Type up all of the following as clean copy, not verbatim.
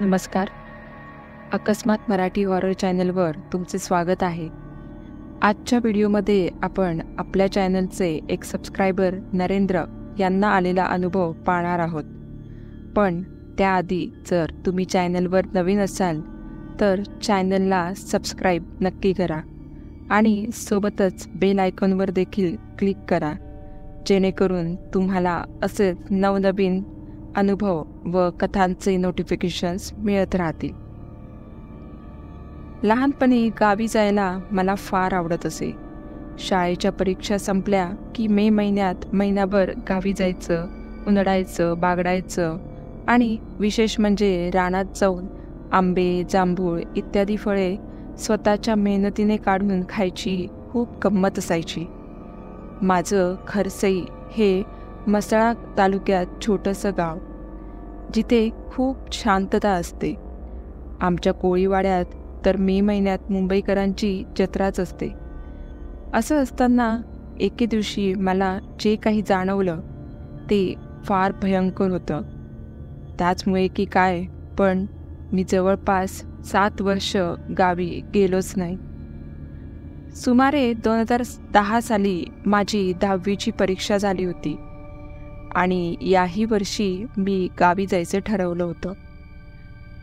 नमस्कार. अकस्मात मराठी हॉरर चॅनलवर तुमचे स्वागत आहे. आजच्या व्हिडिओमध्ये आपण आपल्या चॅनलचे एक सबस्क्रायबर नरेंद्र यांना आलेला अनुभव पाहणार आहोत. पण त्याआधी जर तुम्ही चॅनलवर नवीन असाल तर चॅनलला सबस्क्राईब नक्की करा आणि सोबतच बेल आयकॉनवर देखील क्लिक करा, जेणेकरून तुम्हाला असेच नवनवीन अनुभव व कथांचे नोटिफिकेशन्स मिळत राहतील. लहानपणी गावी जायला मला फार आवडत असे. शाळेच्या परीक्षा संपल्या की मे महिन्यात महिनाभर गावी जायचं, उन्हाळायचं, बागडायचं आणि विशेष म्हणजे रानात जाऊन आंबे, जांभूळ इत्यादी फळे स्वतःच्या मेहनतीने काढून खायची खूप गंमत असायची. माझं खरसई हे म्हसळा तालुक्यात छोटंसं गाव, जिथे खूप शांतता असते. आमच्या कोळीवाड्यात तर मे महिन्यात मुंबईकरांची जत्राच असते. असं असताना एके दिवशी मला जे काही जाणवलं ते फार भयंकर होतं. त्याचमुळे की काय, पण मी जवळपास 7 वर्ष गावी गेलोच नाही. सुमारे 2010 साली माझी 10वीची परीक्षा झाली होती आणि याही वर्षी मी गावी जायचं ठरवलं होतं.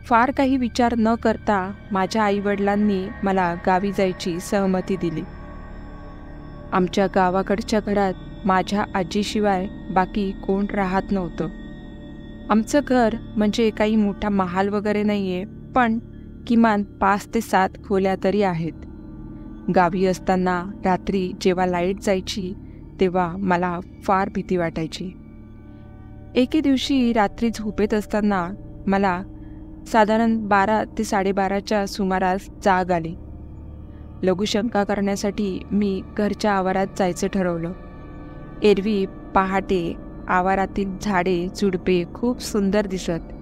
फार काही विचार न करता माझ्या आईवडिलांनी मला गावी जायची सहमती दिली. आमच्या गावाकडच्या घरात माझ्या आजीशिवाय बाकी कोण राहत नव्हतं. आमचं घर म्हणजे काही मोठा महाल वगैरे नाही आहे, पण किमान 5 ते 7 खोल्या तरी आहेत. गावी असताना रात्री जेव्हा लाईट जायची तेव्हा मला फार भीती वाटायची. एके दिवशी रात्री झोपेत असताना मला साधारण 12 ते 12:30च्या सुमारास जाग आली. लघुशंका करण्यासाठी मी घरच्या आवारात जायचं ठरवलं. एरवी पहाटे आवारातील झाडे झुडपे खूप सुंदर दिसत,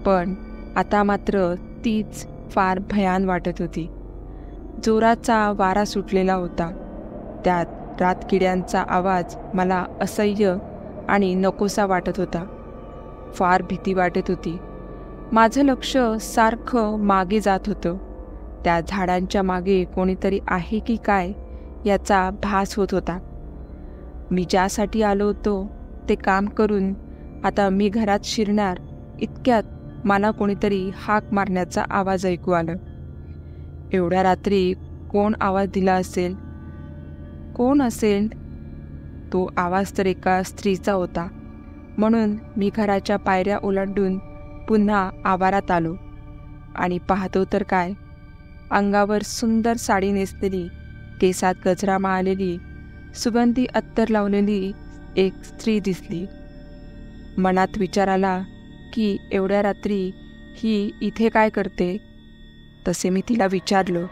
पण आता मात्र तीच फार भयान वाटत होती. जोराचा वारा सुटलेला होता. त्यात रातकिड्यांचा आवाज मला असह्य आणि नकोसा वाटत होता. फार भीती वाटत होती. माझं लक्ष सारखं मागे जात होतं. त्या झाडांच्या मागे कोणीतरी आहे की काय याचा भास होत होता. मी ज्यासाठी आलो होतो ते काम करून आता मी घरात शिरणार इतक्यात मला कोणीतरी हाक मारण्याचा आवाज ऐकू आला. एवढ्या रात्री कोण आवाज दिला असेल? कोण असेल? तो आवाज तर एका स्त्रीचा होता. म्हणून मी घराच्या पायऱ्या ओलांडून पुन्हा आवारात आलो आणि पाहतो तर काय, अंगावर सुंदर साडी नेसलेली, केसात गजरा माळलेली, सुगंधी अत्तर लावलेली एक स्त्री दिसली. मनात विचार आला की एवढ्या रात्री ही इथे काय करते? तसे मी तिला विचारलं,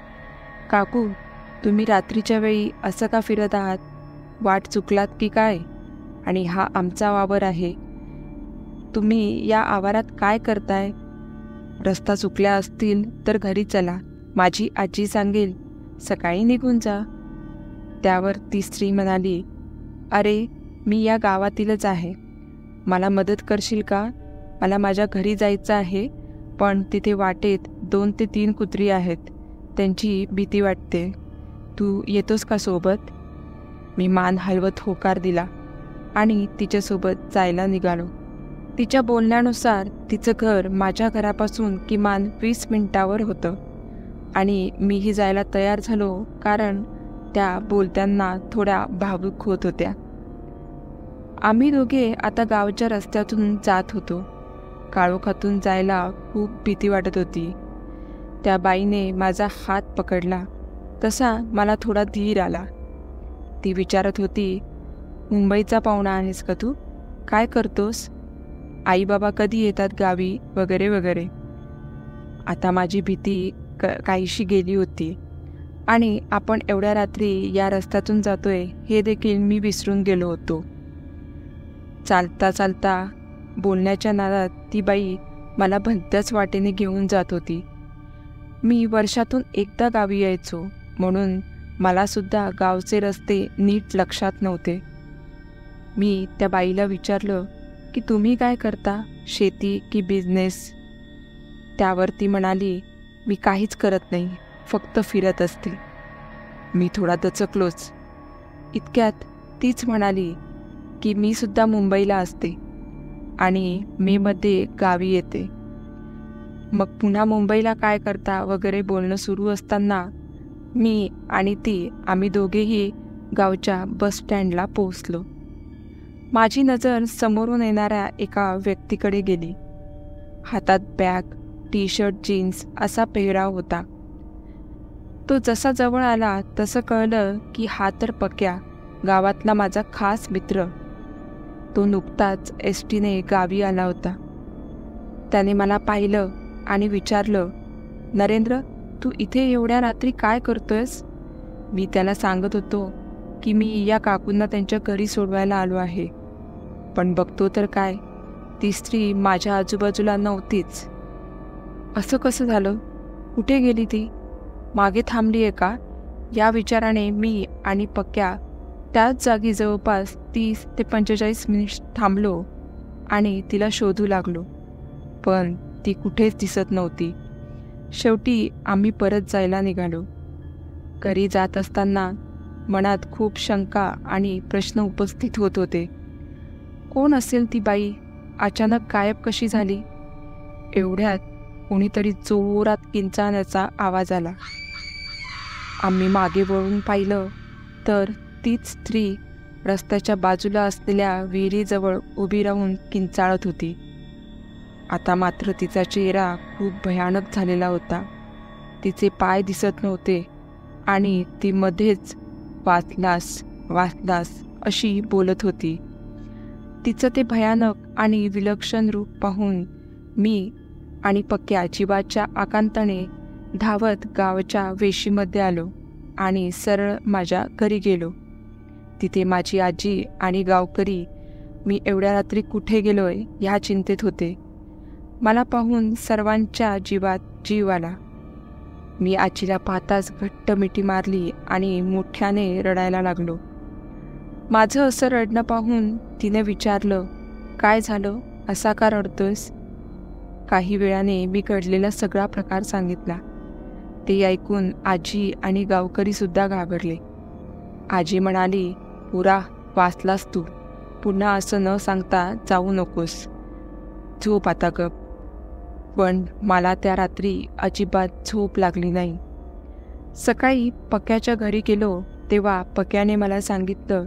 काकू, तुम्ही रात्रीच्या वेळी असं का फिरत आहात? वाट चुकलात की काय? आणि हा आमचा वावर आहे. तुम्ही या आवारात काय करताय? रस्ता चुकल्या असतील तर घरी चला, माझी आजी सांगेल, सकाळी निघून जा. त्यावर ती स्त्री म्हणाली, अरे, मी या गावातीलच आहे. मला मदत करशील का? मला माझ्या घरी जायचं आहे, पण तिथे वाटेत 2 ते 3 कुत्री आहेत. त्यांची भीती वाटते. तू येतोस का सोबत? मी मान हलवत होकार दिला आणि तिच्यासोबत जायला निघालो. तिच्या बोलण्यानुसार तिचं घर माझ्या घरापासून किमान 20 मिनिटावर होतं आणि मीही जायला तयार झालो, कारण त्या बोलत्यांना थोड्या भावुक होत होत्या. आम्ही दोघे आता गावच्या रस्त्यातून जात होतो. काळोखातून जायला खूप भीती वाटत होती. त्या बाईने माझा हात पकडला तसा मला थोडा धीर आला. ती विचारत होती, मुंबईचा पाहुणा आहेस का तू? काय करतोस? आई बाबा कधी येतात गावी? वगैरे वगैरे. आता माझी भीती काहीशी गेली होती आणि आपण एवढ्या रात्री या रस्त्यातून जातोय हे देखील मी विसरून गेलो होतो. चालता चालता बोलण्याच्या नादात ती बाई मला भलत्याच वाटेने घेऊन जात होती. मी वर्षातून एकदा गावी यायचो, म्हणून मलासुद्धा गावचे रस्ते नीट लक्षात नव्हते. मी त्या बाईला विचारलं की तुम्ही काय करता, शेती की बिझनेस? त्यावर ती म्हणाली, मी काहीच करत नाही, फक्त फिरत असते. मी थोडा दचकलोच. इतक्यात तीच म्हणाली की मी सुद्धा मुंबईला असते आणि मेमध्ये गावी येते. मग पुन्हा मुंबईला काय करता वगैरे बोलणं सुरू असताना मी आणि ती आम्ही दोघेही गावच्या बस स्टँडला पोहोचलो. माझी नजर समोरून येणाऱ्या एका व्यक्तीकडे गेली. हातात बॅग, टी शर्ट, जीन्स असा पेहराव होता. तो जसा जवळ आला तसं कळलं की हा तर पक्या, गावातला माझा खास मित्र. तो नुकताच एसटीने गावी आला होता. त्याने मला पाहिलं आणि विचारलं, नरेंद्र, तू इथे एवढ्या रात्री काय करतोयस? मी त्याला सांगत होतो की मी या काकूंना त्यांच्या घरी सोडवायला आलो आहे. पण बघतो तर काय, ती स्त्री माझ्या आजूबाजूला नव्हतीच. असं कसं झालं? कुठे गेली ती? मागे थांबली आहे का? या विचाराने मी आणि पक्या त्याच जागी जवळपास 30 ते 45 मिनिट थांबलो आणि तिला शोधू लागलो. पण ती कुठेच दिसत नव्हती. शेवटी आम्ही परत जायला निघालो. घरी जात असताना मनात खूप शंका आणि प्रश्न उपस्थित होत होते. कोण असेल ती बाई? अचानक गायब कशी झाली? एवढ्यात कोणीतरी जोरात किंचाळण्याचा आवाज आला. आम्ही मागे वळून पाहिलं तर तीच स्त्री रस्त्याच्या बाजूला असलेल्या विहिरीजवळ उभी राहून किंचाळत होती. आता मात्र तिचा चेहरा खूप भयानक झालेला होता. तिचे पाय दिसत नव्हते आणि ती मध्येच वाचलास वाचलास अशी बोलत होती. तिचं ते भयानक आणि विलक्षण रूप पाहून मी आणि पक्या जीवाच्या आकांताने धावत गावाच्या वेशीमध्ये आलो आणि सरळ माझ्या घरी गेलो. तिथे माझी आजी आणि गावकरी मी एवढ्या रात्री कुठे गेलोय ह्या चिंतेत होते. मला पाहून सर्वांच्या जीवात जीव आला. मी आजीला पाहताच घट्ट मिठी मारली आणि मोठ्याने रडायला लागलो. माझं असं रडणं पाहून तिने विचारलं, काय झालं? असा का रडतोयस? काही वेळाने मी घडलेला सगळा प्रकार सांगितला. ते ऐकून आजी आणि गावकरीसुद्धा घाबरले. आजी म्हणाली, पुरा वाचलास तू. पुन्हा असं न सांगता जाऊ नकोस. झोप आता गप. पण मला त्या रात्री अजिबात झोप लागली नाही. सकाळी पक्याच्या घरी गेलो तेव्हा पक्याने मला सांगितलं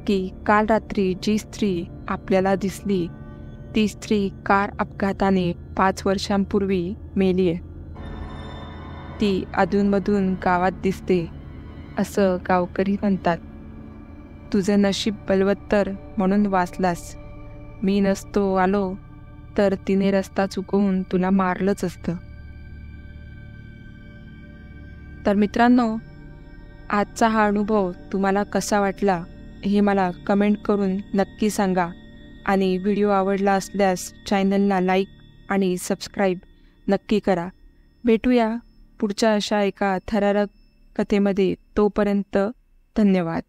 की काल रात्री जी स्त्री आपल्याला दिसली ती स्त्री कार अपघाताने 5 वर्षांपूर्वी मेली आहे. ती अधूनमधून गावात दिसते असं गावकरी म्हणतात. तुझं नशीब बलवत्तर म्हणून वाचलास. मी नसतो आलो तर तिने रस्ता चुकवून तुला मारलंच असतं. तर मित्रांनो, आजचा हा अनुभव तुम्हाला कसा वाटला हे मला कमेंट करून नक्की सांगा. आणि व्हिडिओ आवडला असल्यास चॅनलला लाईक आणि सबस्क्राईब नक्की करा. भेटूया पुढच्या अशा एका थरारक कथेमध्ये. तोपर्यंत धन्यवाद.